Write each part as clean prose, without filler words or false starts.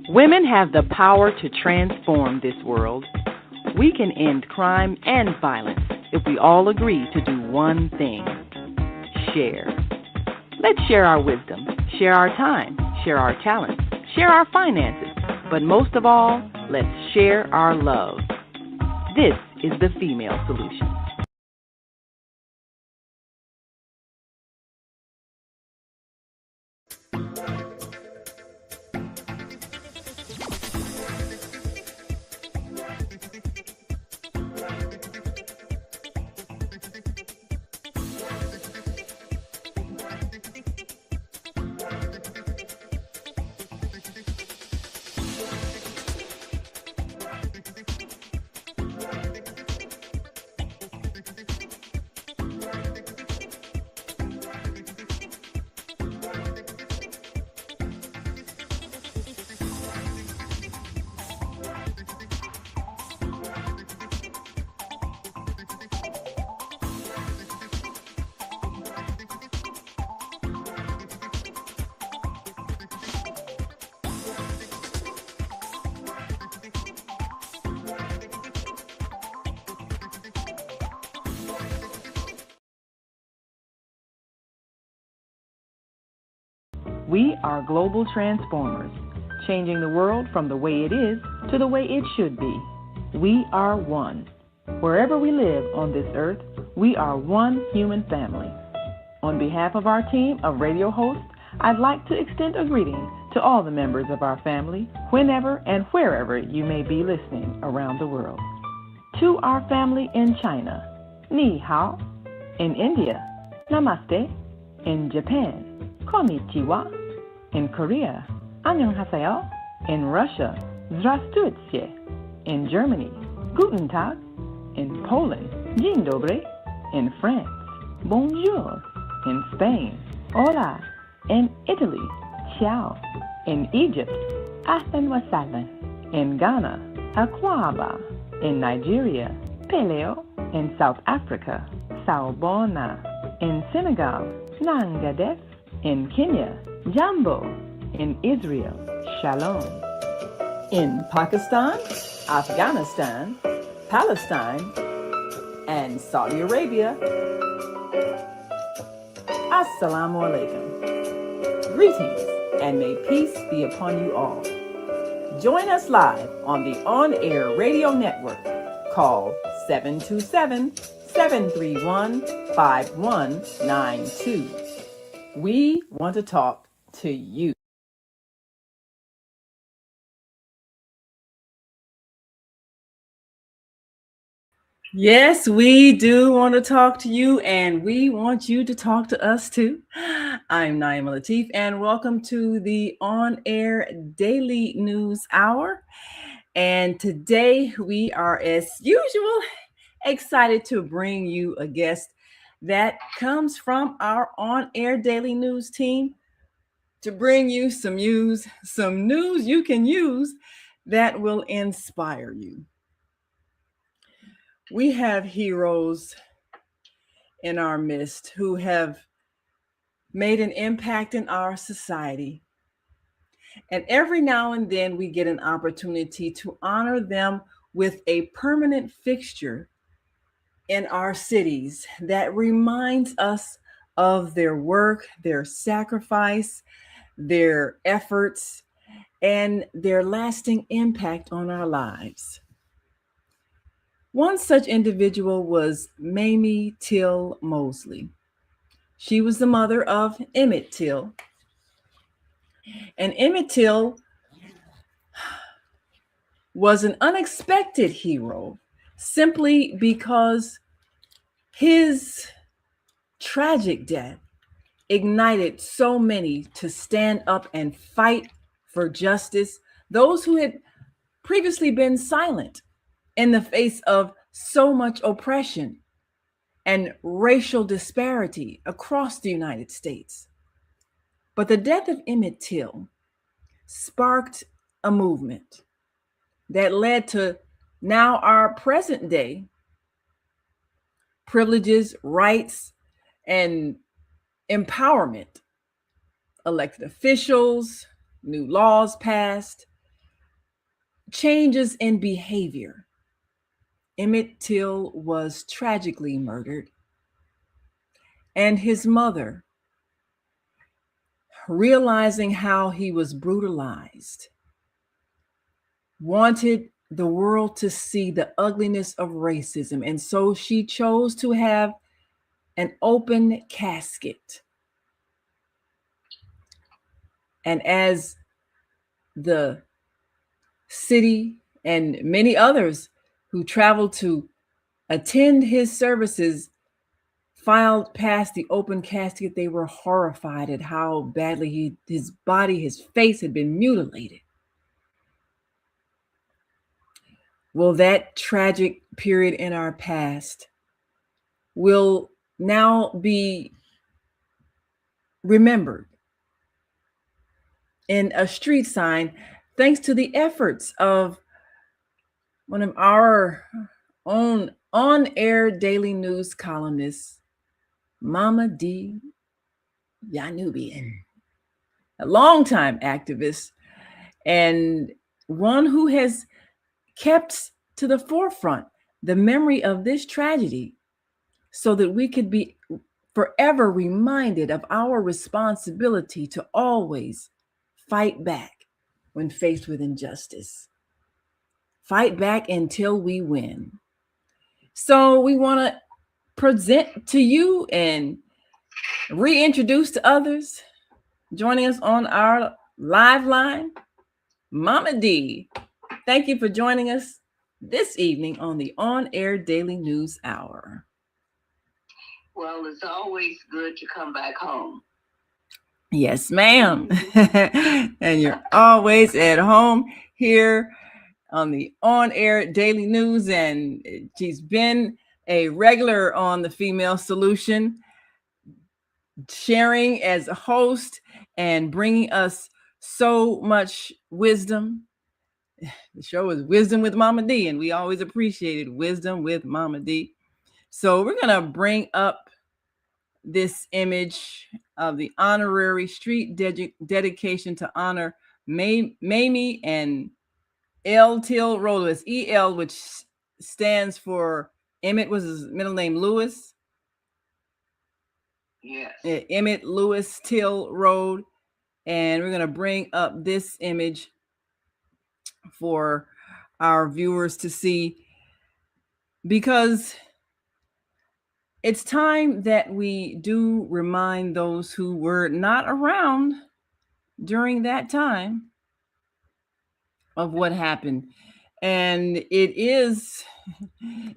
Women have the power to transform this world. We can end crime and violence if we all agree to do one thing: share. Let's share our wisdom, share our time, share our talents, share our finances, but most of all, let's share our love. This is the Female Solution. We are global transformers, changing the world from the way it is to the way it should be. We are one. Wherever we live on this earth, we are one human family. On behalf of our team of radio hosts, I'd like to extend a greeting to all the members of our family, whenever and wherever you may be listening around the world. To our family in China, Ni Hao. In India, Namaste. In Japan, Konnichiwa. In Korea, Annyeonghaseyo. In Russia, Здравствуйте. In Germany, Guten Tag. In Poland, Dzień dobry. In France, Bonjour. In Spain, Hola. In Italy, Ciao. In Egypt, Ahlan wa sahlan. In Ghana, Akwaba. In Nigeria, Peleo. In South Africa, Sawubona. In Senegal, Nangadef. In Kenya, Jambo. In Israel, Shalom. In Pakistan, Afghanistan, Palestine, and Saudi Arabia, Assalamu alaikum. Greetings, and may peace be upon you all. Join us live on the on-air radio network. Call 727-731-5192. We want to talk to you. Yes, we do want to talk to you, and we want you to talk to us too. I'm Naima Latif, and welcome to the On-Air Daily News Hour. And today we are, as usual, excited to bring you a guest that comes from our On-Air Daily News team to bring you some news you can use that will inspire you. We have heroes in our midst who have made an impact in our society. And every now and then we get an opportunity to honor them with a permanent fixture in our cities that reminds us of their work, their sacrifice, their efforts, and their lasting impact on our lives. One such individual was Mamie Till Mobley. She was the mother of Emmett Till. And Emmett Till was an unexpected hero simply because his tragic death ignited so many to stand up and fight for justice, those who had previously been silent in the face of so much oppression and racial disparity across the United States. But the death of Emmett Till sparked a movement that led to now our present day privileges, rights, and empowerment elected officials, new laws passed, changes in behavior. Emmett Till was tragically murdered, and his mother, realizing how he was brutalized, wanted the world to see the ugliness of racism, and so she chose to have an open casket. And as the city and many others who traveled to attend his services filed past the open casket, they were horrified at how badly his body, his face had been mutilated. Well, that tragic period in our past will now be remembered in a street sign, thanks to the efforts of one of our own on-air daily news columnists, Mamadee, a longtime activist and one who has kept to the forefront the memory of this tragedy so that we could be forever reminded of our responsibility to always fight back when faced with injustice. Fight back until we win. So we want to present to you and reintroduce to others, joining us on our live line, Mamadee. Thank you for joining us this evening on the On-Air Daily News Hour. Well, it's always good to come back home. Yes, ma'am. And you're always at home here on the On-Air Daily News. And she's been a regular on the Female Solution, sharing as a host and bringing us so much wisdom. The show is Wisdom with Mamadee, and we always appreciated Wisdom with Mamadee. So we're going to bring up this image of the honorary street dedication to honor Mamie and Till Mobley. It's EL, which stands for Emmett, was his middle name Lewis. Yes. Emmett Lewis Till Road. And we're going to bring up this image for our viewers to see, because it's time that we do remind those who were not around during that time of what happened. And it is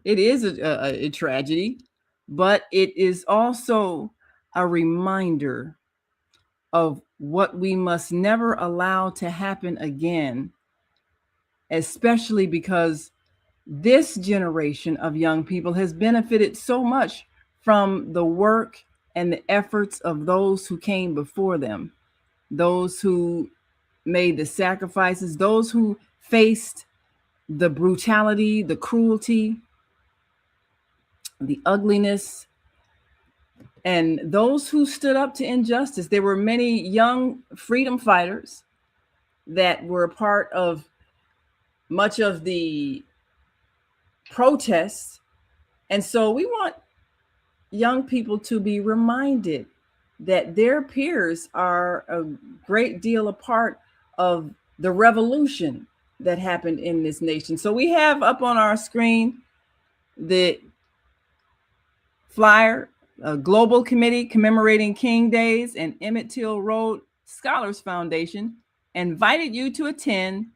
a tragedy, but it is also a reminder of what we must never allow to happen again, especially because this generation of young people has benefited so much from the work and the efforts of those who came before them, those who made the sacrifices, those who faced the brutality, the cruelty, the ugliness, and those who stood up to injustice. There were many young freedom fighters that were a part of much of the protests. And so we want young people to be reminded that their peers are a great deal a part of the revolution that happened in this nation. So we have up on our screen the flyer, a global committee commemorating King Days and Emmett Till Road Scholars Foundation invited you to attend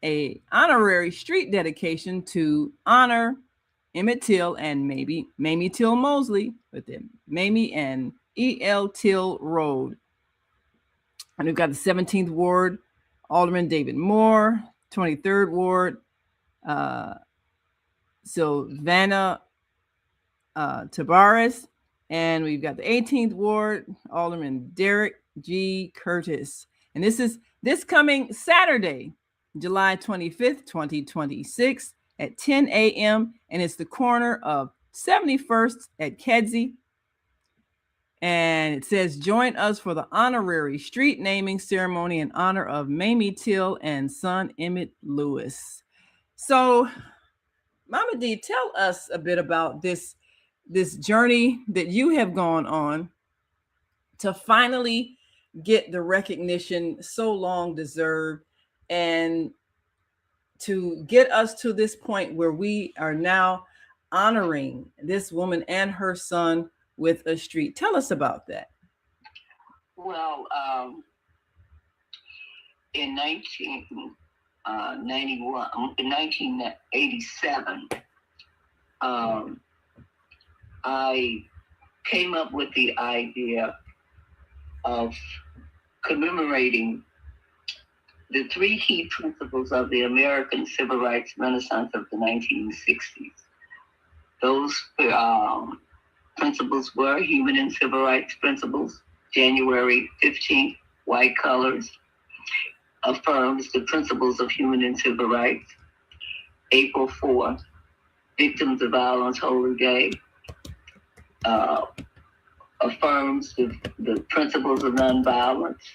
a honorary street dedication to honor Emmett Till and Mamie Till Mobley, with them Mamie and E.L. Till Road. And we've got the 17th Ward, Alderman David Moore, 23rd Ward, Sylvana Tabares, and we've got the 18th Ward, Alderman Derek G. Curtis. And this coming Saturday, July 25th, 2026 at 10 a.m. And it's the corner of 71st at Kedzie. And it says, join us for the honorary street naming ceremony in honor of Mamie Till and son Emmett Lewis. So, Mamadee, tell us a bit about this journey that you have gone on to finally get the recognition so long deserved, and to get us to this point where we are now honoring this woman and her son with a street. Tell us about that. Well, in 1987, I came up with the idea of commemorating the three key principles of the American Civil Rights Renaissance of the 1960s. Those principles were human and civil rights principles. January 15th, white colors, affirms the principles of human and civil rights. April 4th, Victims of Violence Holy Day, affirms the principles of nonviolence,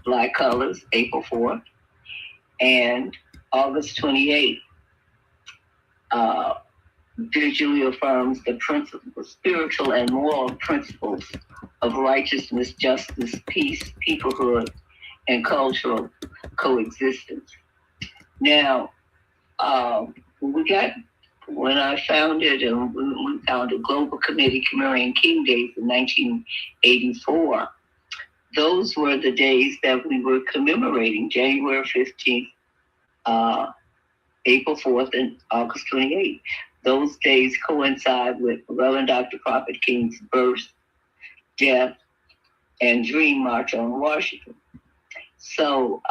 black colors, April 4th. And August 28th, visually affirms the principles, spiritual and moral principles of righteousness, justice, peace, peoplehood, and cultural coexistence. Now, when I founded, we founded Global Committee commemorating King Days in 1984, those were the days that we were commemorating, January 15th, April 4th, and August 28th. Those days coincide with Reverend Dr. Prophet King's birth, death, and Dream March on Washington. So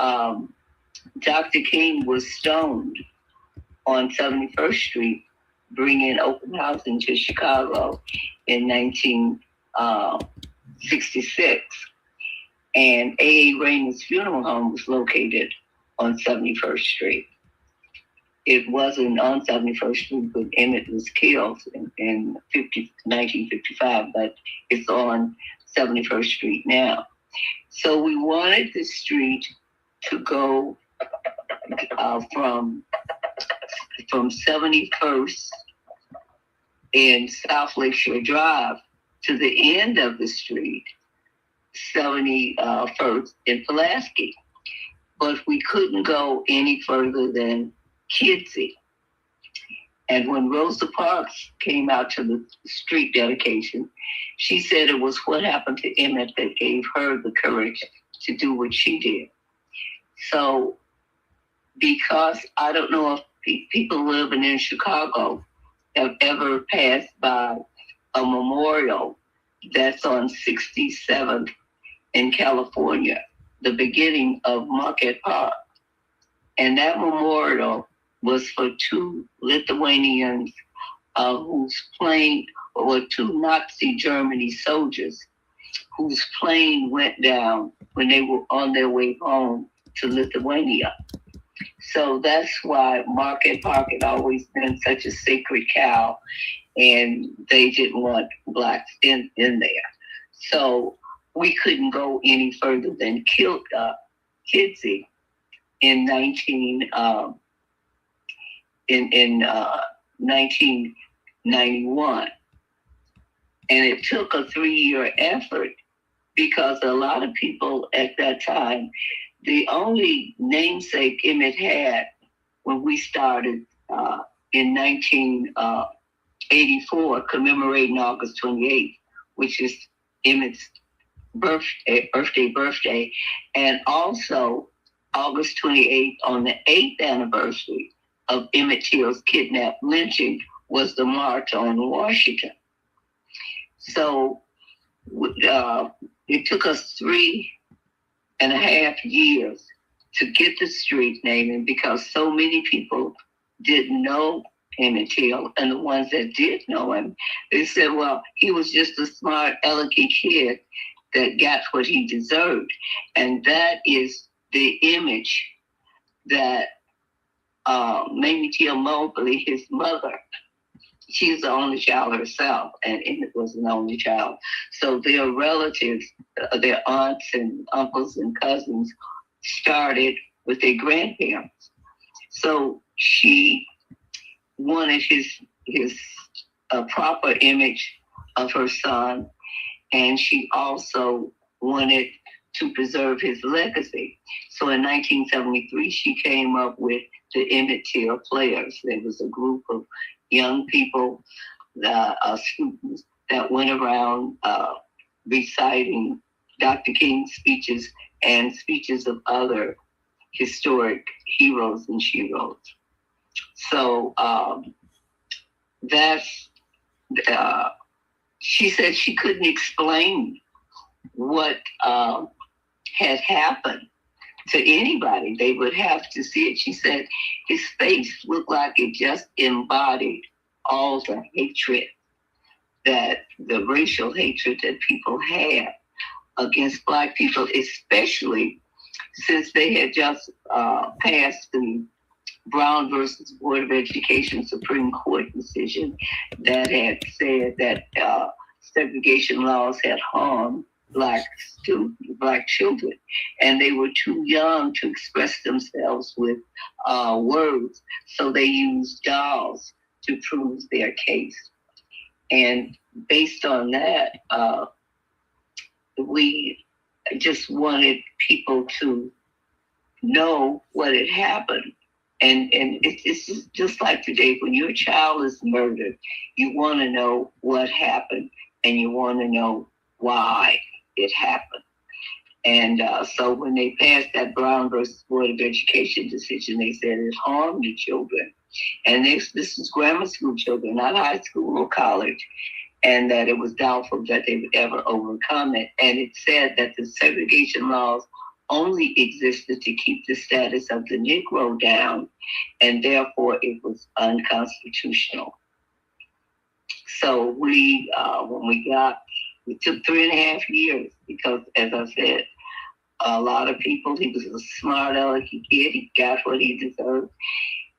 Dr. King was stoned on 71st Street, bringing open housing to Chicago in 1966. And A.A. Raymond's funeral home was located on 71st Street. It wasn't on 71st Street, but Emmett was killed in 1955, but it's on 71st Street now. So we wanted the street to go from 71st in South Lakeshore Drive to the end of the street, 71st in Pulaski. But we couldn't go any further than Kidsey. And when Rosa Parks came out to the street dedication, she said it was what happened to Emmett that gave her the courage to do what she did. So, because I don't know if people living in Chicago have ever passed by a memorial that's on 67th in California, the beginning of Marquette Park. And that memorial was for two Lithuanians whose plane, or two Nazi Germany soldiers whose plane went down when they were on their way home to Lithuania. So that's why Marquette Park had always been such a sacred cow, and they didn't want blacks in there. So we couldn't go any further than Kidsey in 1991. And it took a 3-year effort because a lot of people at that time, the only namesake Emmett had when we started in 1984, commemorating August 28th, which is Emmett's birthday, and also August 28th on the 8th anniversary of Emmett Till's kidnap lynching was the March on Washington. So it took us 3.5 years to get the street naming because so many people didn't know Emmett Till, and the ones that did know him, they said, well, he was just a smart, elegant kid that got what he deserved. And that is the image that Mamie Till Mobley, his mother, she's the only child herself, and Emmett was an only child. So their relatives, their aunts and uncles and cousins, started with their grandparents. So she wanted his proper image of her son, and she also wanted to preserve his legacy. So in 1973, she came up with the Emmett Till Players. There was a group of young people, students, that went around reciting Dr. King's speeches and speeches of other historic heroes and sheroes. So that's, she said she couldn't explain what had happened to anybody. They would have to see it. She said his face looked like it just embodied all the hatred, that the racial hatred that people had against Black people, especially since they had just passed the Brown versus Board of Education Supreme Court decision that had said that segregation laws had harmed Black children, and they were too young to express themselves with words, so they used dolls to prove their case. And based on that, we just wanted people to know what had happened. And it's just like today, when your child is murdered, you want to know what happened, and you want to know why it happened. And so when they passed that Brown versus Board of Education decision, they said it harmed the children. And this is grammar school children, not high school or college, and that it was doubtful that they would ever overcome it. And it said that the segregation laws only existed to keep the status of the Negro down, and therefore it was unconstitutional. So we, when we got, it took 3.5 years because, as I said, a lot of people, he was a smart alecky kid, he got what he deserved,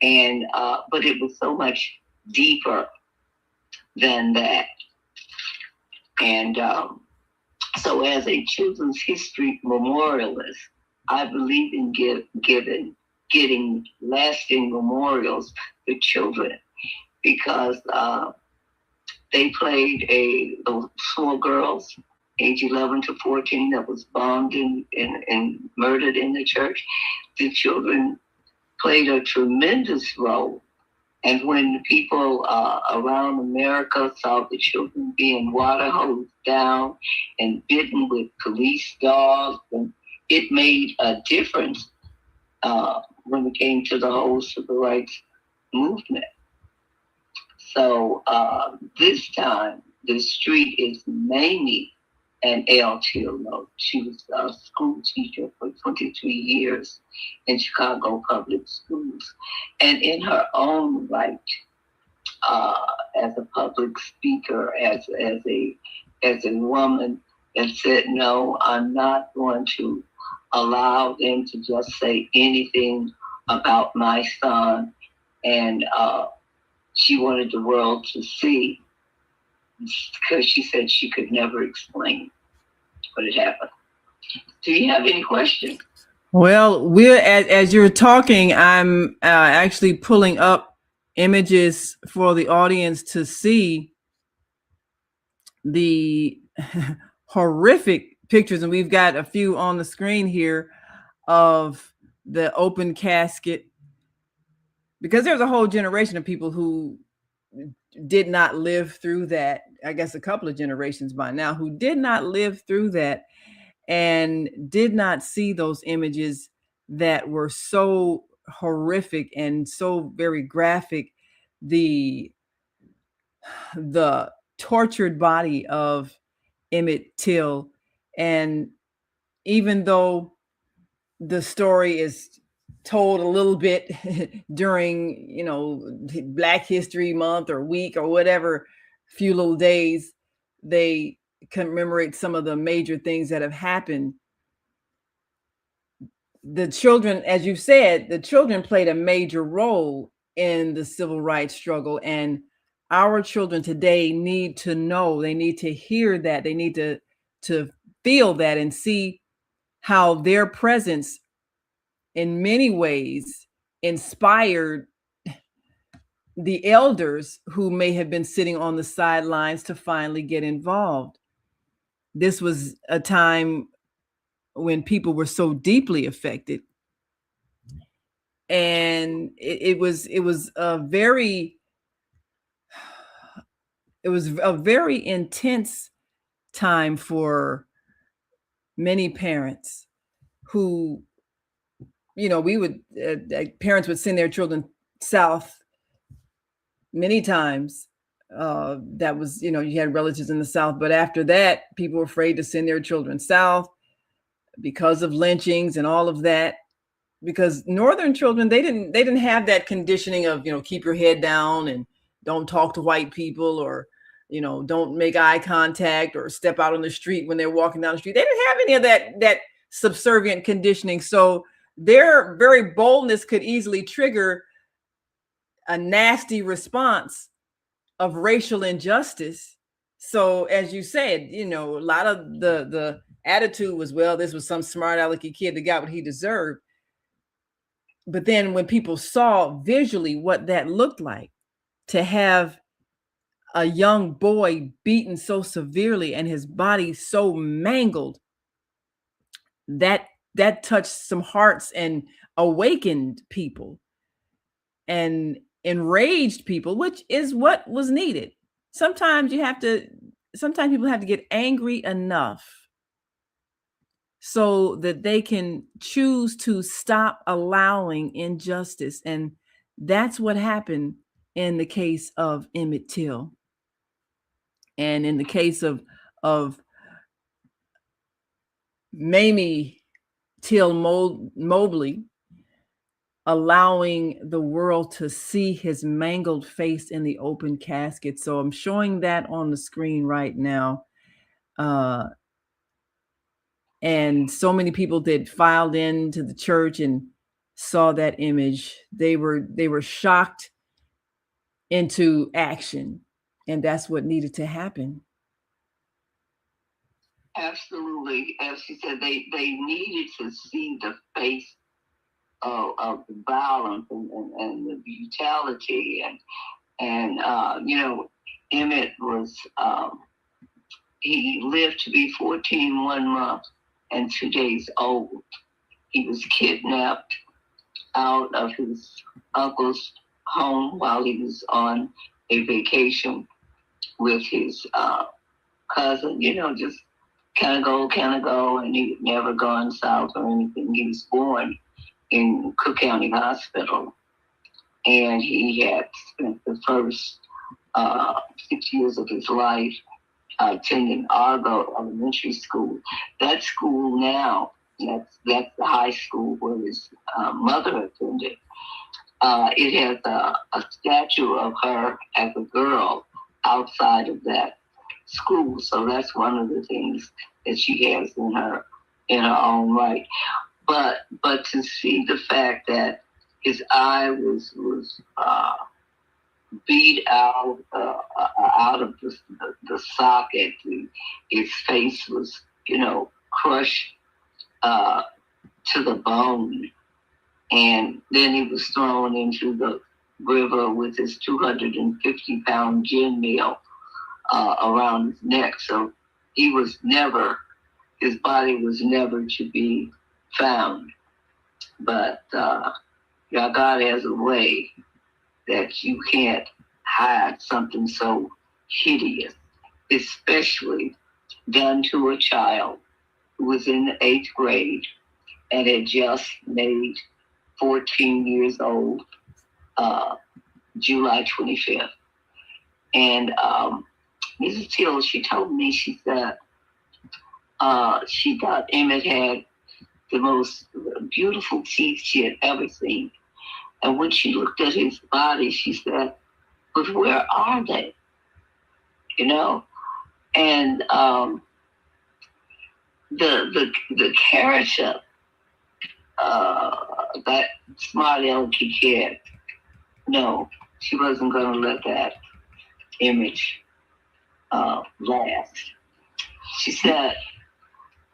and but it was so much deeper than that. And so as a children's history memorialist, I believe in getting lasting memorials for children, because they played small girls, age 11 to 14, that was bombed and murdered in the church. The children played a tremendous role. And when people around America saw the children being water hosed down and bitten with police dogs, and it made a difference when it came to the whole civil rights movement. So this time, the street is Mamie and L. Till. She was a school teacher for 23 years in Chicago public schools. And in her own right, as a public speaker, as a woman that said, no, I'm not going to allow them to just say anything about my son. And she wanted the world to see, because she said she could never explain what had happened. Do you have any questions? Well, as you're talking, I'm actually pulling up images for the audience to see the horrific pictures, and we've got a few on the screen here of the open casket, because there's a whole generation of people who did not live through that. I guess a couple of generations by now who did not live through that and did not see those images that were so horrific and so very graphic. The tortured body of Emmett Till. And even though the story is told a little bit during, Black History Month or week or whatever, few little days, they commemorate some of the major things that have happened. The children, as you said, the children played a major role in the civil rights struggle. And our children today need to know, they need to hear that, they need to feel that and see how their presence in many ways inspired the elders who may have been sitting on the sidelines to finally get involved. This was a time when people were so deeply affected, and it was a very intense time for many parents who, we would parents would send their children south many times. That was, you had relatives in the South, but after that, people were afraid to send their children south because of lynchings and all of that. Because Northern children, they didn't have that conditioning of, keep your head down and don't talk to white people, or, don't make eye contact or step out on the street when they're walking down the street. They didn't have any of that subservient conditioning. So their very boldness could easily trigger a nasty response of racial injustice. So as you said, a lot of the attitude was, well, this was some smart alecky kid that got what he deserved. But then when people saw visually what that looked like, to have a young boy beaten so severely and his body so mangled, that touched some hearts and awakened people and enraged people, which is what was needed. Sometimes people have to get angry enough so that they can choose to stop allowing injustice. And that's what happened in the case of Emmett Till. And in the case of Mamie Till Mobley, allowing the world to see his mangled face in the open casket. So I'm showing that on the screen right now. And so many people that filed into the church and saw that image, they were shocked into action. And that's what needed to happen. Absolutely. As you said, they needed to see the face of the violence and the brutality. And Emmett was, he lived to be 14 1 month and 2 days old. He was kidnapped out of his uncle's home while he was on a vacation with his cousin, just kind of go, and he had never gone south or anything. He was born in Cook County Hospital, and he had spent the first 6 years of his life attending Argo Elementary School. That school now, that's the high school where his mother attended. It has a statue of her as a girl outside of that school. So that's one of the things that she has in her own right. But to see the fact that his eye was beat out of the socket, his face was crushed to the bone, and then he was thrown into the river with his 250-pound gin mill around his neck. So his body was never to be found. But God has a way that you can't hide something so hideous, especially done to a child who was in the 8th grade and had just made 14 years old, July 25th. And Mrs. Till, she told me, she said, she thought Emmett had the most beautiful teeth she had ever seen. And when she looked at his body, she said, but where are they? And the character, that smart alecky kid, no, she wasn't going to let that image last. She said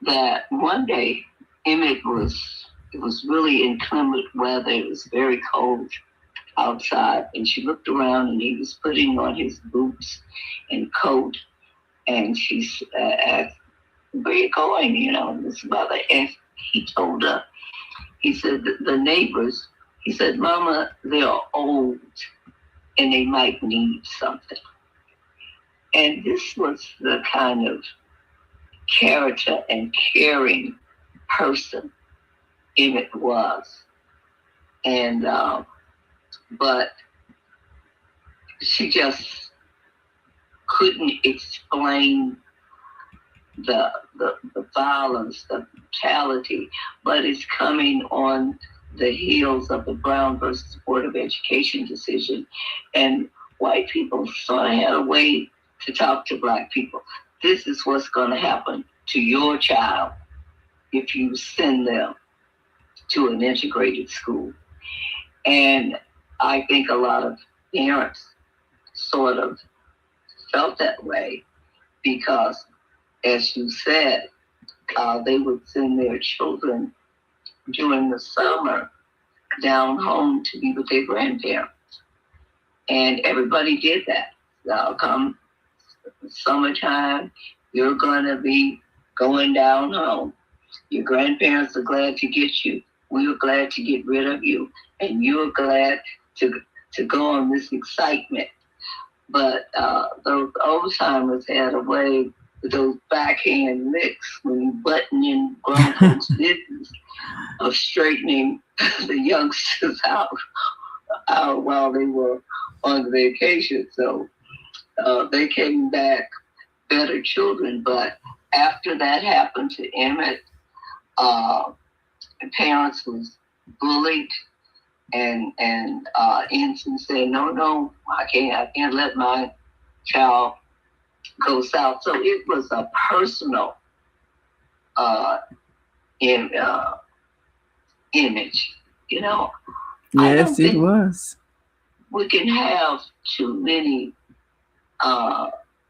that one day it was really inclement weather. It was very cold outside, and she looked around and he was putting on his boots and coat, and she asked, "Where are you going?" This mother. And he told her, he said, the neighbors, he said, "Mama, they're old and they might need something." And this was the kind of character and caring person Emmett was. And, but she just couldn't explain the violence, the brutality, but it's coming on the heels of the Brown versus Board of Education decision. And white people sort of had a way to talk to black people. This is what's going to happen to your child if you send them to an integrated school. And I think a lot of parents sort of felt that way because, as you said, they would send their children during the summer down home to be with their grandparents. And everybody did that. Come summertime, you're going to be going down home. Your grandparents are glad to get you. We're glad to get rid of you. And you're glad to go on this excitement. But those old timers had a way with those backhand licks when you button in grown folks' business of straightening the youngsters out while they were on vacation. So they came back better children. But after that happened to Emmett, the parents was bullied, and Ensign said, no, I can't let my child go south. So it was a personal image, Yes, it was. We can have too many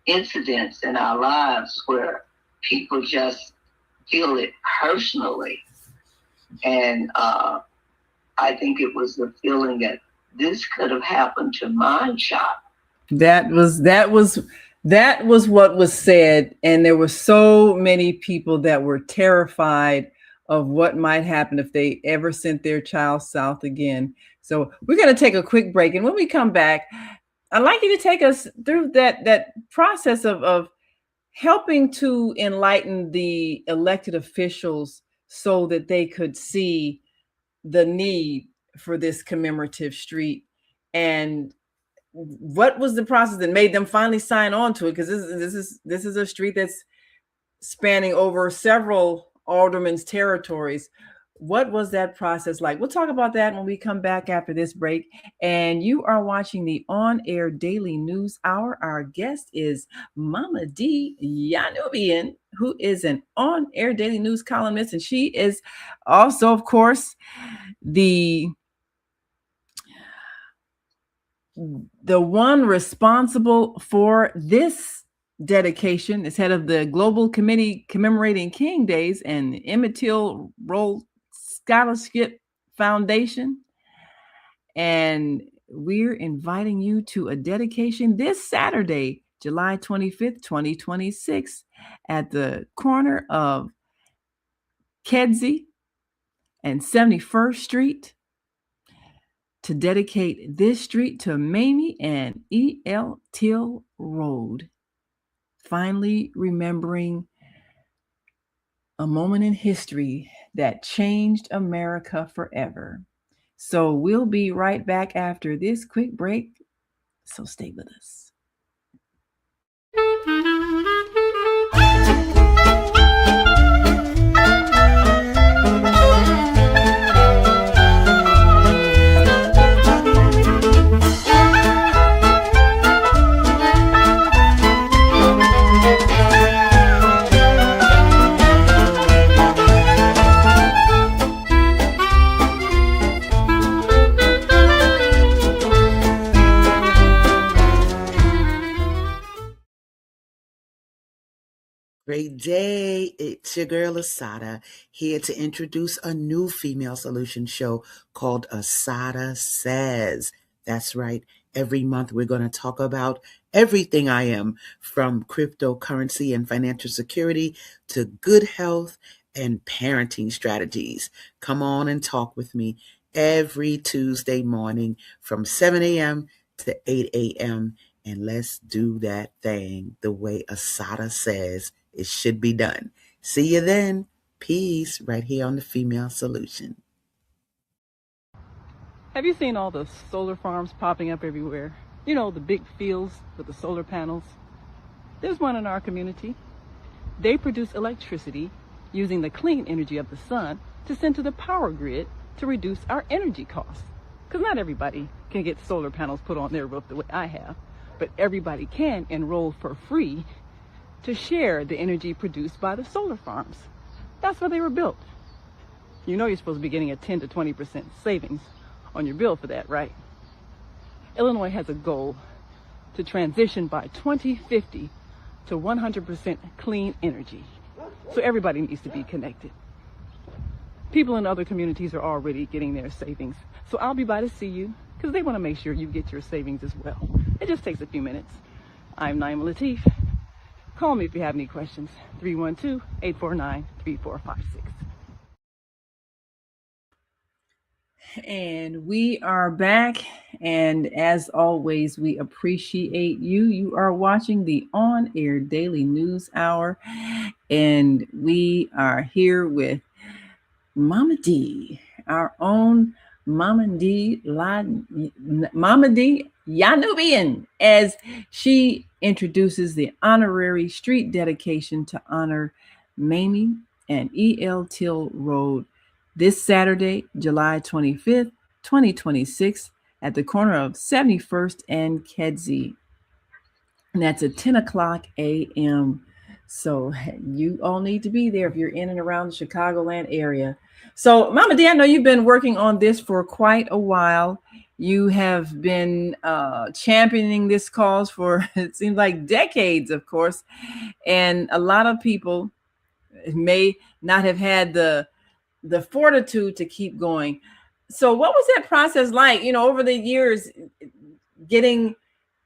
incidents in our lives where people just feel it personally. And I think it was the feeling that this could have happened to my child. That was what was said. And there were so many people that were terrified of what might happen if they ever sent their child south again. So we're going to take a quick break. And when we come back, I'd like you to take us through that process of helping to enlighten the elected officials so that they could see the need for this commemorative street, and what was the process that made them finally sign on to it? Because this is a street that's spanning over several aldermen's territories. What was that process like? We'll talk about that when we come back after this break. And you are watching the On Air Daily News Hour. Our guest is Mamadee Yanubian, who is an On Air Daily News columnist. And she is also, of course, the one responsible for this dedication as head of the Global Committee commemorating King Days and Emmett Till Scholarship Foundation. And we're inviting you to a dedication this Saturday, July 25th, 2026, at the corner of Kedzie and 71st Street, to dedicate this street to Mamie and E.L. Till Road, finally remembering a moment in history that changed America forever. So we'll be right back after this quick break, so stay with us. Great day. It's your girl Asada here to introduce a new female solution show called Asada Says. That's right. Every month we're going to talk about everything I am, from cryptocurrency and financial security to good health and parenting strategies. Come on and talk with me every Tuesday morning from 7 a.m. to 8 a.m. And let's do that thing the way Asada says it should be done. See you then. Peace, right here on the Female Solution. Have you seen all the solar farms popping up everywhere? You know, the big fields with the solar panels. There's one in our community. They produce electricity using the clean energy of the sun to send to the power grid to reduce our energy costs. Because not everybody can get solar panels put on their roof the way I have, but everybody can enroll for free to share the energy produced by the solar farms. That's why they were built. You know you're supposed to be getting a 10 to 20% savings on your bill for that, right? Illinois has a goal to transition by 2050 to 100% clean energy. So everybody needs to be connected. People in other communities are already getting their savings. So I'll be by to see you because they want to make sure you get your savings as well. It just takes a few minutes. I'm Naima Latif. Call me if you have any questions. 312-849-3456. And we are back. And as always, we appreciate you. You are watching the On Air Daily News Hour. And we are here with Mamadee, our own Mamadee Yanubian, as she introduces the honorary street dedication to honor Mamie and E.L. Till Road this Saturday, July 25th, 2026, at the corner of 71st and Kedzie. And that's at 10 o'clock a.m. So you all need to be there if you're in and around the Chicagoland area. So, Mamadee, I know you've been working on this for quite a while. You have been championing this cause for, it seems like, decades, of course. And a lot of people may not have had the fortitude to keep going. So what was that process like, over the years, getting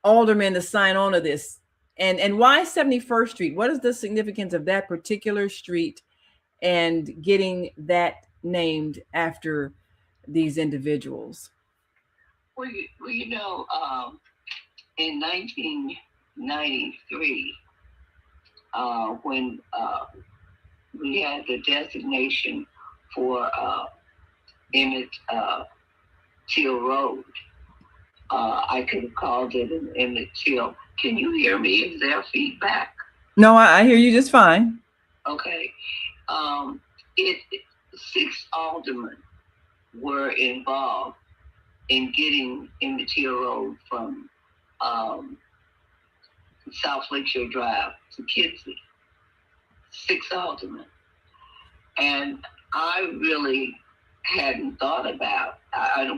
aldermen to sign on to this? And why 71st Street? What is the significance of that particular street and getting that named after these individuals? Well, in 1993, when we had the designation for Emmett Till Road, I could have called it an Emmett Till. Can you hear me? Is there feedback? No, I hear you just fine. Okay. 6 aldermen were involved in getting Mamie Till Road from South Lakeshore Drive to Kedzie. 6 aldermen. And I really hadn't thought about,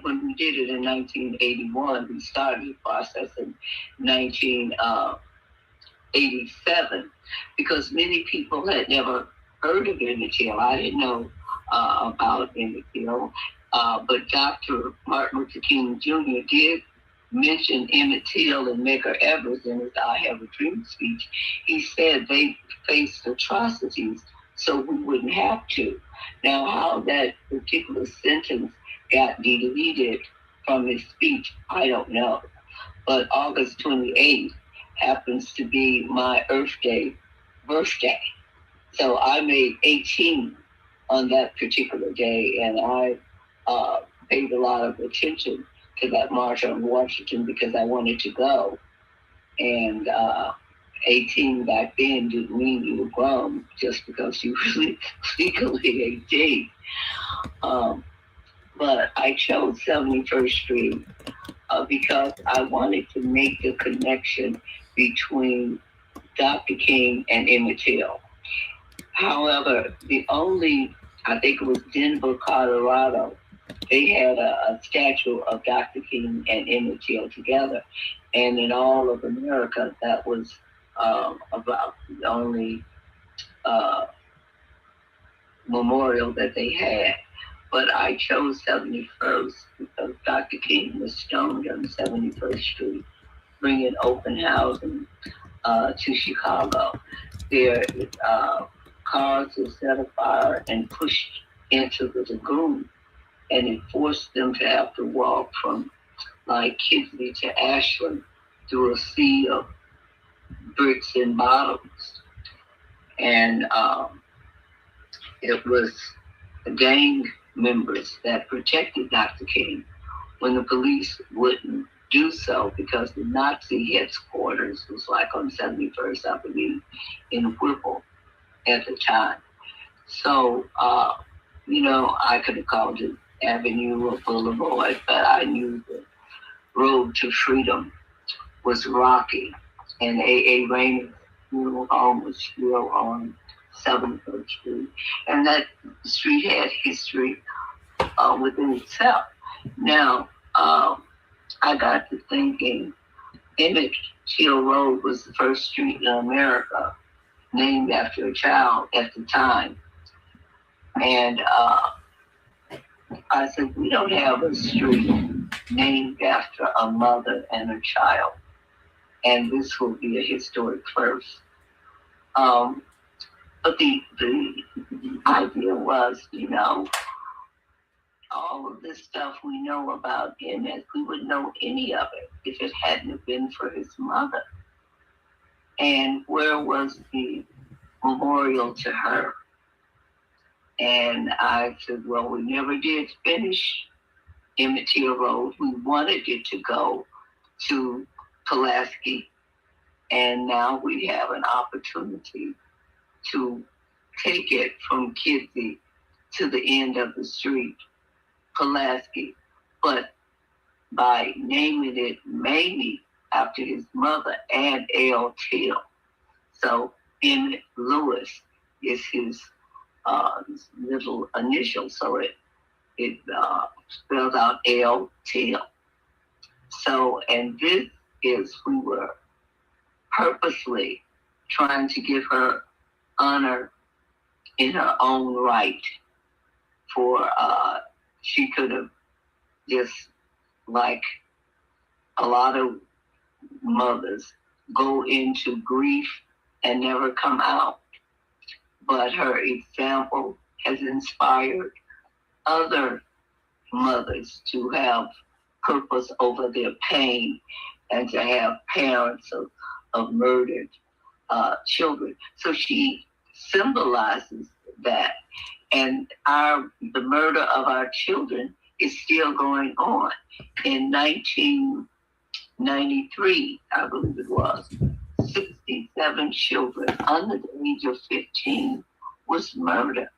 when we did it in 1981, we started the process in 1987, because many people had never heard of Emmett Till. I didn't know about Emmett Till, but Dr. Martin Luther King Jr. did mention Emmett Till and Medgar Evers in his I Have a Dream speech. He said they faced atrocities so we wouldn't have to. Now, how that particular sentence got deleted from his speech, I don't know. But August 28th happens to be my Earth Day birthday. So I made 18 on that particular day, and I paid a lot of attention to that march on Washington because I wanted to go. And 18 back then didn't mean you were grown just because you were legally 18. But I chose 71st Street because I wanted to make the connection between Dr. King and Emmett Till. However, I think it was Denver, Colorado, they had a statue of Dr. King and Emmett Till together. And in all of America, that was about the only memorial that they had. But I chose 71st because Dr. King was stoned on 71st Street, bringing open housing to Chicago. Their cars were set afire and pushed into the lagoon, and it forced them to have to walk from like Kidley to Ashland through a sea of bricks and bottles. And it was gang members that protected Dr. King when the police wouldn't do so, because the Nazi headquarters was like on 71st, I believe, in Whipple at the time. So, I could have called it Avenue or Boulevard, but I knew the road to freedom was rocky. And A.A. Rainer's funeral home was still on 71st Street. And that street had history within itself. Now, I got to thinking, Emmett Till Road was the first street in America named after a child at the time. And I said, we don't have a street named after a mother and a child. And this will be a historic first. But the idea was, all of this stuff we know about Emmett, we wouldn't know any of it if it hadn't been for his mother. And where was the memorial to her? And I said, well, we never did finish Emmett Till Road. We wanted it to go to Pulaski. And now we have an opportunity to take it from Kidsey to the end of the street, Pulaski, but by naming it Mamie after his mother and L. Till. So Emmett Lewis is his little initial, so it spells out L. Till. So, and this is, we were purposely trying to give her honor in her own right, for she could have just, like a lot of mothers, go into grief and never come out. But her example has inspired other mothers to have purpose over their pain and to have parents of murdered children. So she symbolizes that. And the murder of our children is still going on. In 1993, I believe it was, 67 children under the age of 15 was murdered.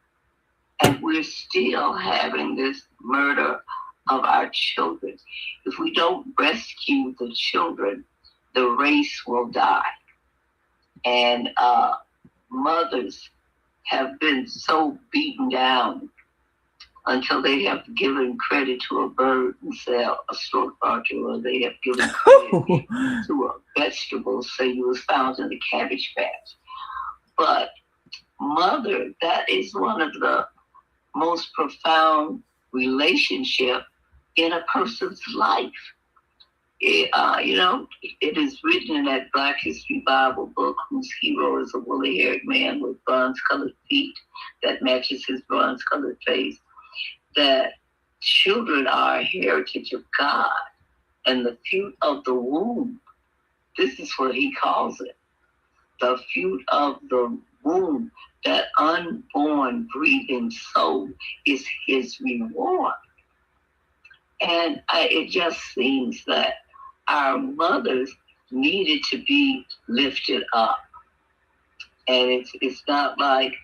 And we're still having this murder of our children. If we don't rescue the children, the race will die. And mothers have been so beaten down until they have given credit to a bird and say a stork barker, or they have given credit to a vegetable, say it was found in the cabbage patch. But mother, that is one of the most profound relationships in a person's life. It is written in that Black History Bible book, whose hero is a woolly-haired man with bronze-colored feet that matches his bronze-colored face, that children are a heritage of God, and the fruit of the womb, this is what he calls it, the fruit of the womb, that unborn, breathing soul is his reward. And it just seems that our mothers needed to be lifted up. And it's not like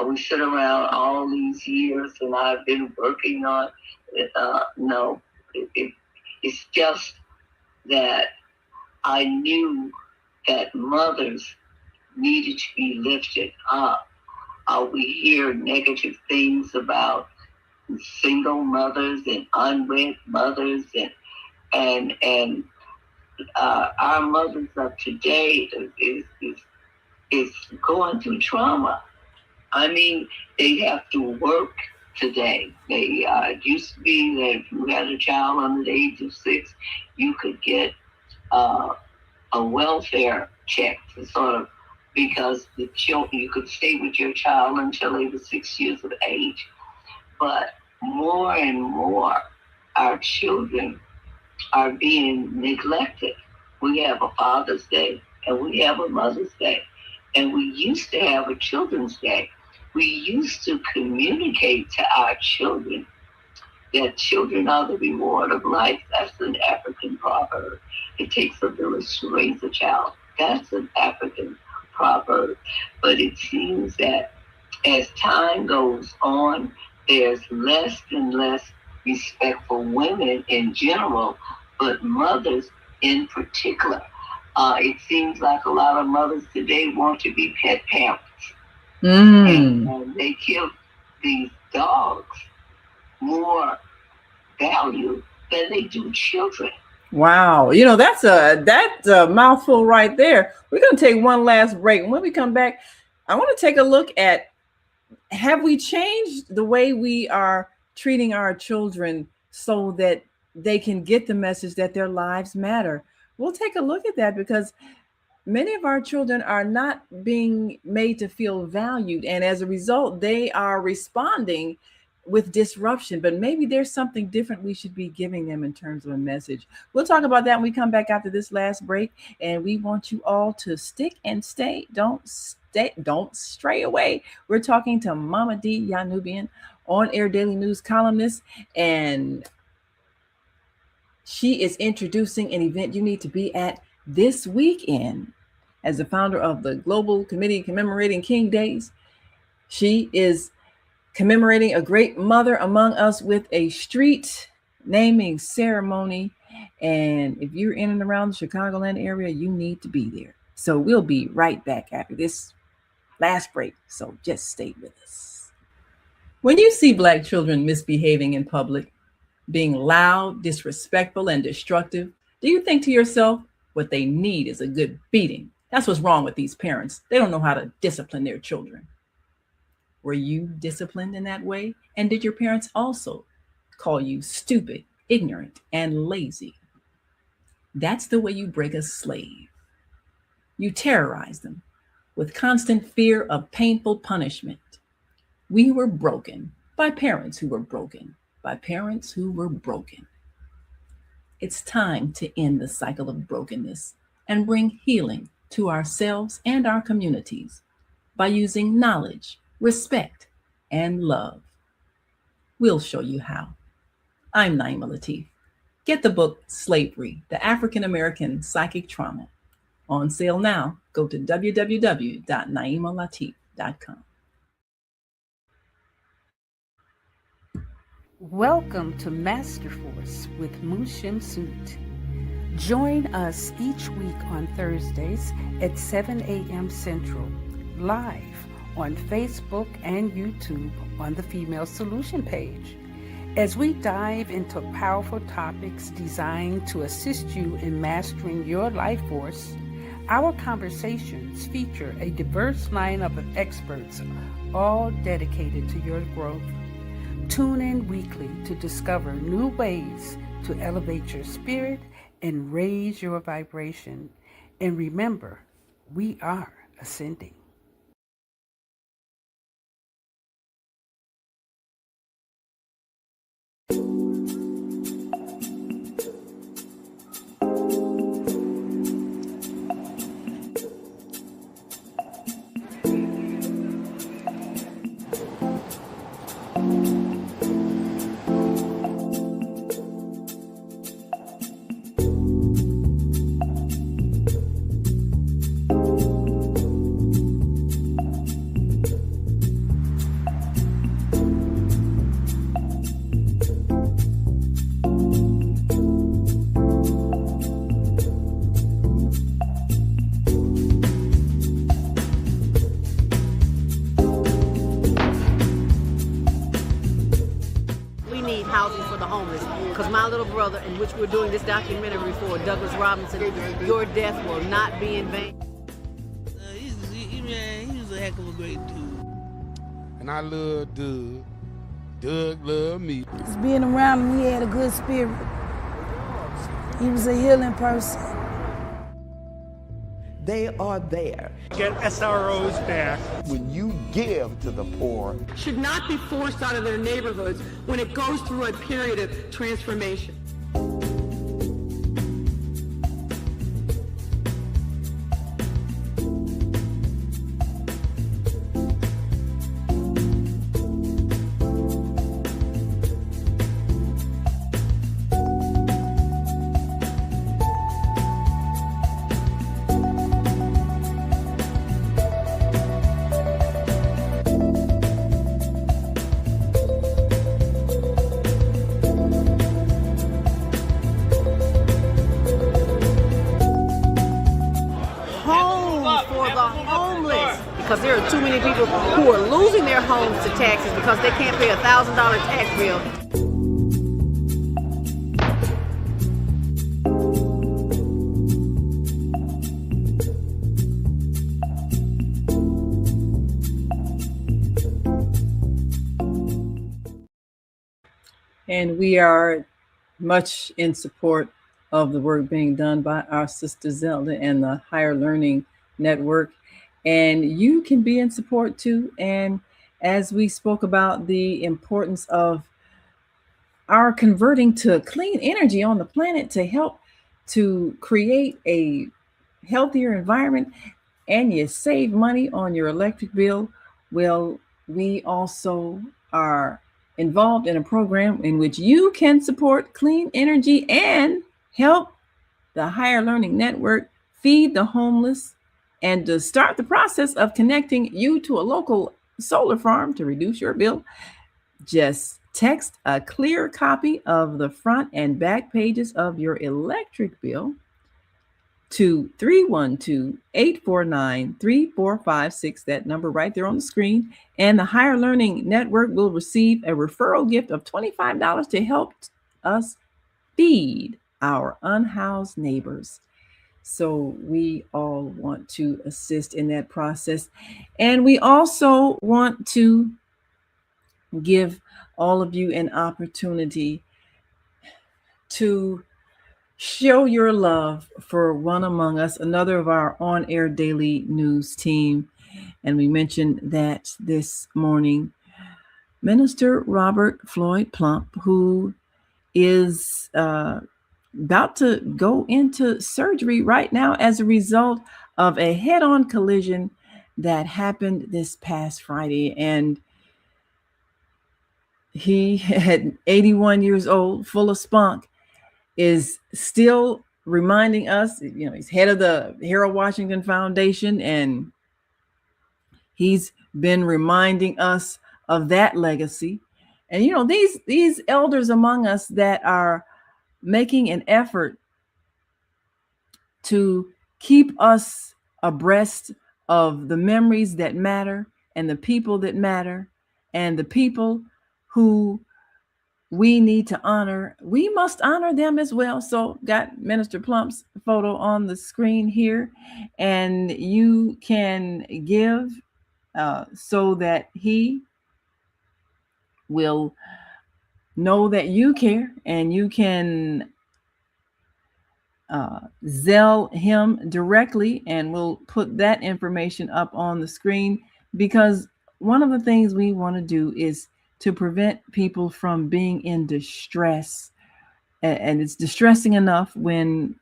we sit around all these years and I've been working on it. No, it's just that I knew that mothers needed to be lifted up. We hear negative things about single mothers and unwed mothers, and our mothers of today is going through trauma. I mean, they have to work today. They it used to be that if you had a child under the age of 6, you could get a welfare check to sort of, because the children, you could stay with your child until they were 6 years of age. But more and more, our children are being neglected. We have a Father's Day and we have a Mother's Day, and we used to have a Children's Day. We used to communicate to our children that children are the reward of life. That's an African proverb. It takes a village to raise a child. That's an African proverb. But it seems that as time goes on, there's less and less respect for women in general, but mothers in particular. It seems like a lot of mothers today want to be pet parents. And they give these dogs more value than they do children. Wow. You know, that's a mouthful right there. We're going to take one last break. And when we come back, I want to take a look at, have we changed the way we are treating our children so that they can get the message that their lives matter? We'll take a look at that, because many of our children are not being made to feel valued. And as a result, they are responding with disruption. But maybe there's something different we should be giving them in terms of a message. We'll talk about that when we come back after this last break. And we want you all to stick and stay. Don't stray away. We're talking to Mamadee Yanubian, on-air daily news columnist, and she is introducing an event you need to be at this weekend. As the founder of the Global Committee commemorating King Days, she is commemorating a great mother among us with a street naming ceremony. And if you're in and around the Chicagoland area, you need to be there. So we'll be right back after this last break. So just stay with us. When you see Black children misbehaving in public, being loud, disrespectful, and destructive, do you think to yourself, what they need is a good beating? That's what's wrong with these parents. They don't know how to discipline their children. Were you disciplined in that way? And did your parents also call you stupid, ignorant, and lazy? That's the way you break a slave. You terrorize them with constant fear of painful punishment. We were broken by parents who were broken, by parents who were broken. It's time to end the cycle of brokenness and bring healing to ourselves and our communities by using knowledge, respect, and love. We'll show you how. I'm Naima Latif. Get the book Slavery, the African American Psychic Trauma. On sale now. Go to www.naimalatif.com. Welcome to Masterforce with Mushim Soot. Join us each week on Thursdays at 7 a.m. Central, live on Facebook and YouTube on the Female Solution page, as we dive into powerful topics designed to assist you in mastering your life force. Our conversations feature a diverse lineup of experts, all dedicated to your growth. Tune in weekly to discover new ways to elevate your spirit and raise your vibration. And remember, we are ascending. In which we're doing this documentary for Douglas Robinson, your death will not be in vain. He was a heck of a great dude. And I love Doug. Doug loved me. Just being around him, he had a good spirit. He was a healing person. They are there. Get SROs back. When you give to the poor, should not be forced out of their neighborhoods when it goes through a period of transformation. Because there are too many people who are losing their homes to taxes because they can't pay a $1,000 tax bill. And we are much in support of the work being done by our sister Zelda and the Higher Learning Network. And you can be in support too. And as we spoke about the importance of our converting to clean energy on the planet to help to create a healthier environment, and you save money on your electric bill, well, we also are involved in a program in which you can support clean energy and help the Higher Learning Network feed the homeless, and to start the process of connecting you to a local solar farm to reduce your bill. Just text a clear copy of the front and back pages of your electric bill to 312-849-3456, that number right there on the screen, and the Higher Learning Network will receive a referral gift of $25 to help us feed our unhoused neighbors. So we all want to assist in that process. And we also want to give all of you an opportunity to show your love for One Among Us, another of our on-air daily news team. And we mentioned that this morning, Minister Robert Floyd Plump, who is about to go into surgery right now as a result of a head-on collision that happened this past Friday. And he had 81 years old, full of spunk, is still reminding us, you know, he's head of the Harold Washington Foundation, and he's been reminding us of that legacy. And, you know, these elders among us that are making an effort to keep us abreast of the memories that matter and the people that matter and the people who we need to honor, we must honor them as well. So got Minister Plump's photo on the screen here, and you can give so that he will know that you care, and you can Zelle him directly, and we'll put that information up on the screen, because one of the things we want to do is to prevent people from being in distress. And it's distressing enough when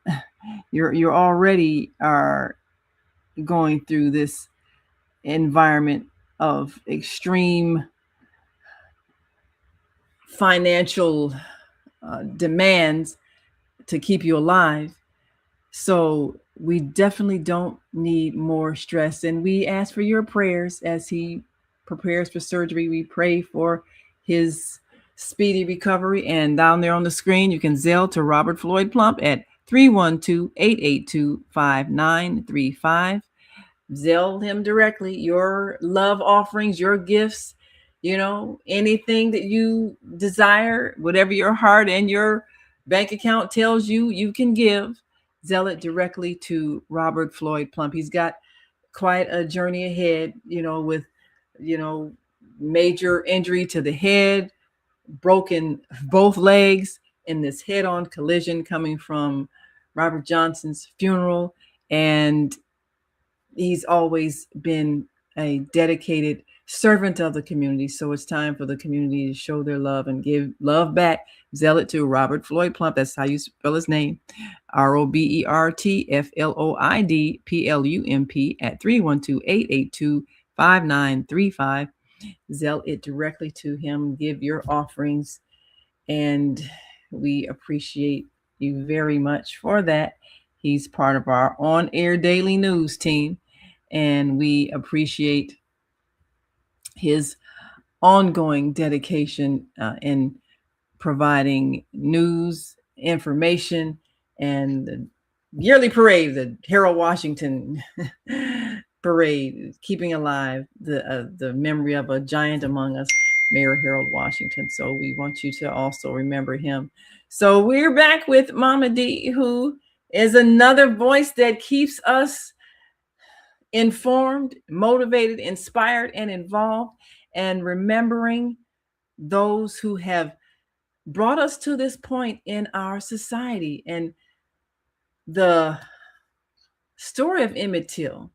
you're already are going through this environment of extreme financial demands to keep you alive. So we definitely don't need more stress. And we ask for your prayers as he prepares for surgery. We pray for his speedy recovery. And down there on the screen, you can Zelle to Robert Floyd Plump at 312-882-5935. Zelle him directly your love offerings, your gifts, you know, anything that you desire, whatever your heart and your bank account tells you, you can give. Zelle it directly to Robert Floyd Plump. He's got quite a journey ahead, you know, with, you know, major injury to the head, broken both legs in this head-on collision coming from Robert Johnson's funeral. And he's always been a dedicated servant of the community. So it's time for the community to show their love and give love back. Zealot to Robert Floyd Plump. That's how you spell his name. RobertFloydPlump at 312-882-5935. Zeal it directly to him. Give your offerings. And we appreciate you very much for that. He's part of our on-air daily news team. And we appreciate his ongoing dedication in providing news, information, and the yearly parade, the Harold Washington parade, keeping alive the memory of a giant among us, Mayor Harold Washington. So we want you to also remember him. So we're back with Mamadee, who is another voice that keeps us informed, motivated, inspired, and involved, and remembering those who have brought us to this point in our society. And the story of Emmett Till,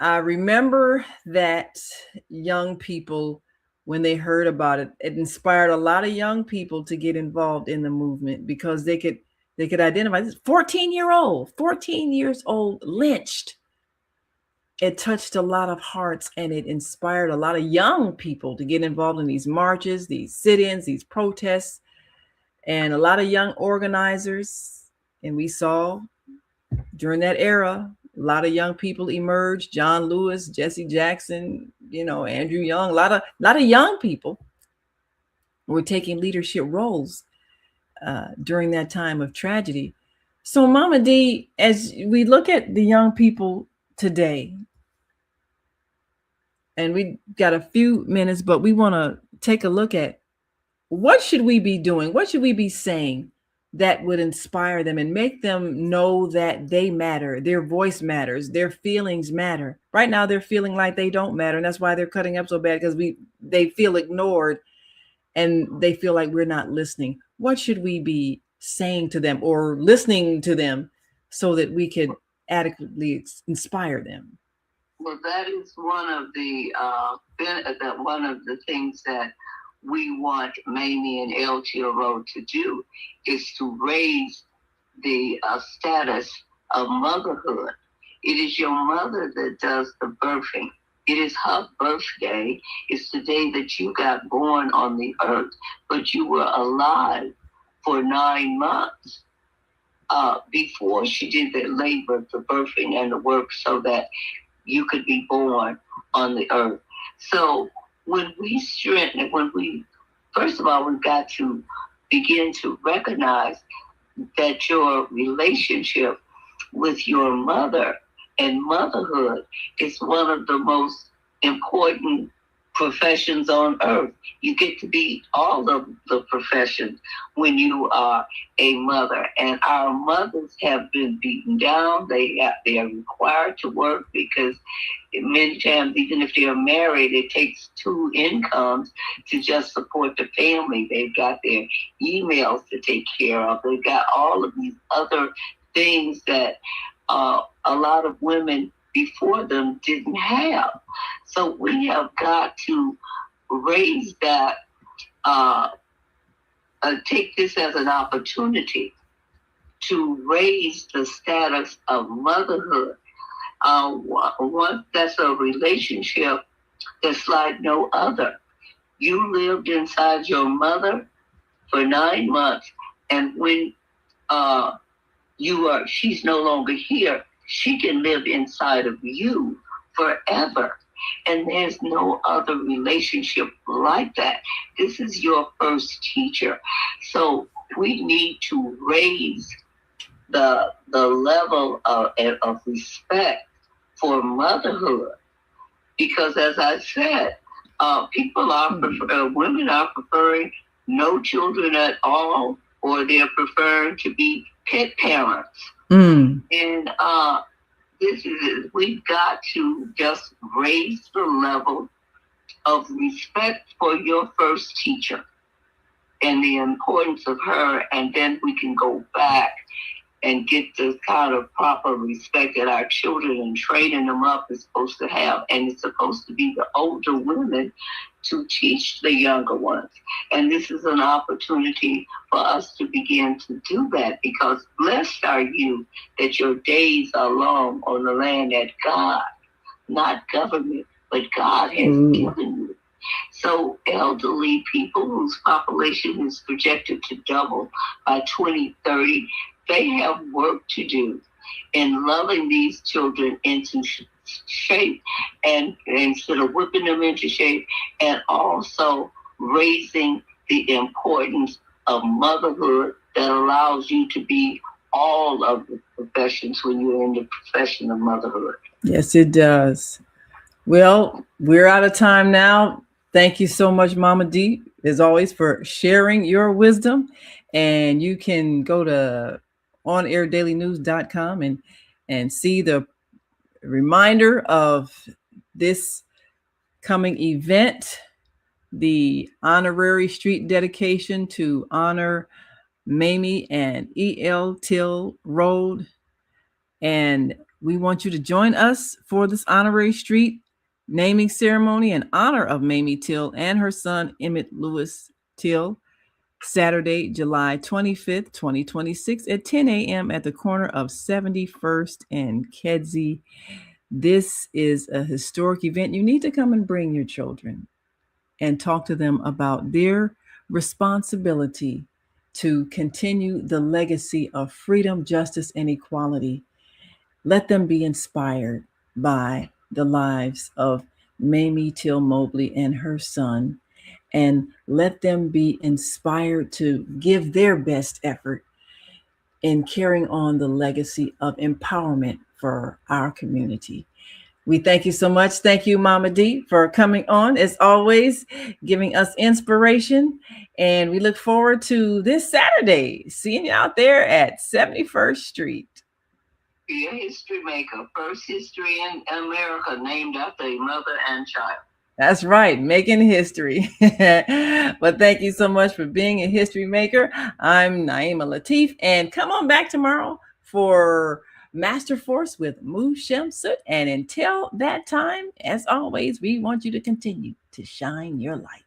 I remember that young people, when they heard about it, it inspired a lot of young people to get involved in the movement because they could identify this 14 years old lynched. It touched a lot of hearts, and it inspired a lot of young people to get involved in these marches, these sit-ins, these protests, and a lot of young organizers. And we saw during that era, a lot of young people emerged. John Lewis, Jesse Jackson, Andrew Young, a lot of young people were taking leadership roles during that time of tragedy. So Mamadee, as we look at the young people today, and we got a few minutes, but we want to take a look at what should we be doing? What should we be saying that would inspire them and make them know that they matter, their voice matters, their feelings matter. Right now, they're feeling like they don't matter, and that's why they're cutting up so bad, because they feel ignored and they feel like we're not listening. What should we be saying to them or listening to them so that we could adequately inspire them? Well, that is one of the things that we want Mamie and LTRO to do, is to raise the status of motherhood. It is your mother that does the birthing. It is her birthday. It's the day that you got born on the earth, but you were alive for 9 months before she did the labor, the birthing, and the work so that you could be born on the earth. So first of all, we've got to begin to recognize that your relationship with your mother and motherhood is one of the most important professions on earth. You get to be all of the professions when you are a mother. And our mothers have been beaten down. They are required to work because many times, even if they're married, it takes 2 incomes to just support the family. They've got their emails to take care of. They've got all of these other things that a lot of women before them didn't have. So we have got to raise that, take this as an opportunity to raise the status of motherhood. That's a relationship that's like no other. You lived inside your mother for 9 months, and when she's no longer here, she can live inside of you forever. And there's no other relationship like that. This is your first teacher. So we need to raise the level of respect for motherhood. Because as I said, women are preferring no children at all, or they're preferring to be pet parents. And we've got to just raise the level of respect for your first teacher and the importance of her, and then we can go back and get the kind of proper respect that our children and training them up is supposed to have. And it's supposed to be the older women to teach the younger ones. And this is an opportunity for us to begin to do that, because blessed are you that your days are long on the land that God, not government, but God has given you. So elderly people whose population is projected to double by 2030, they have work to do in loving these children into shape, and instead of whipping them into shape, and also raising the importance of motherhood that allows you to be all of the professions when you're in the profession of motherhood. Yes, it does. Well, we're out of time now. Thank you so much, Mamadee, as always, for sharing your wisdom. And you can go to onair.dailynews.com and see the reminder of this coming event, the honorary street dedication to honor Mamie and E.L. Till Road. And we want you to join us for this honorary street naming ceremony in honor of Mamie Till and her son, Emmett Lewis Till, Saturday, July 25th, 2026 at 10 a.m. at the corner of 71st and Kedzie. This is a historic event. You need to come and bring your children and talk to them about their responsibility to continue the legacy of freedom, justice, and equality. Let them be inspired by the lives of Mamie Till Mobley and her son, and let them be inspired to give their best effort in carrying on the legacy of empowerment for our community. We thank you so much. Thank you, Mamadee, for coming on, as always, giving us inspiration. And we look forward to this Saturday, seeing you out there at 71st Street. Be a history maker. First history in America named after a mother and child. That's right, making history. But thank you so much for being a history maker. I'm Naima Latif, and come on back tomorrow for Master Force with Mushem Soot. And until that time, as always, we want you to continue to shine your light.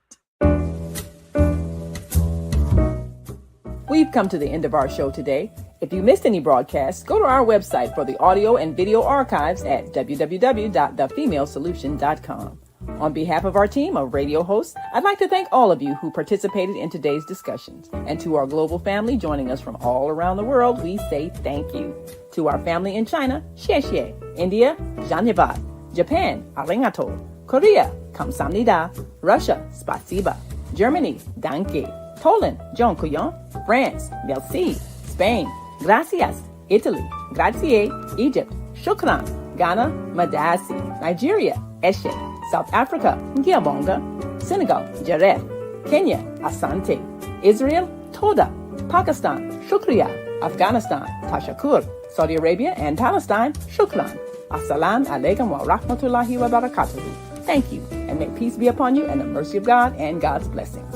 We've come to the end of our show today. If you missed any broadcasts, go to our website for the audio and video archives at www.thefemalesolution.com. On behalf of our team of radio hosts, I'd like to thank all of you who participated in today's discussions. And to our global family joining us from all around the world, we say thank you. To our family in China, xie xie. India, Dhanyavad. Japan, arigato. Korea, kamsamnida. Russia, spasiba. Germany, danke. Poland, dziękuję. France, merci. Spain, gracias. Italy, grazie. Egypt, shukran. Ghana, madasi. Nigeria, eshe. South Africa, Ngiyabonga. Senegal, Jaref. Kenya, asante. Israel, toda. Pakistan, shukriya. Afghanistan, tashakur. Saudi Arabia and Palestine, shukran. Assalamu alaikum wa rahmatullahi wa barakatuhu. Thank you, and may peace be upon you and the mercy of God and God's blessings.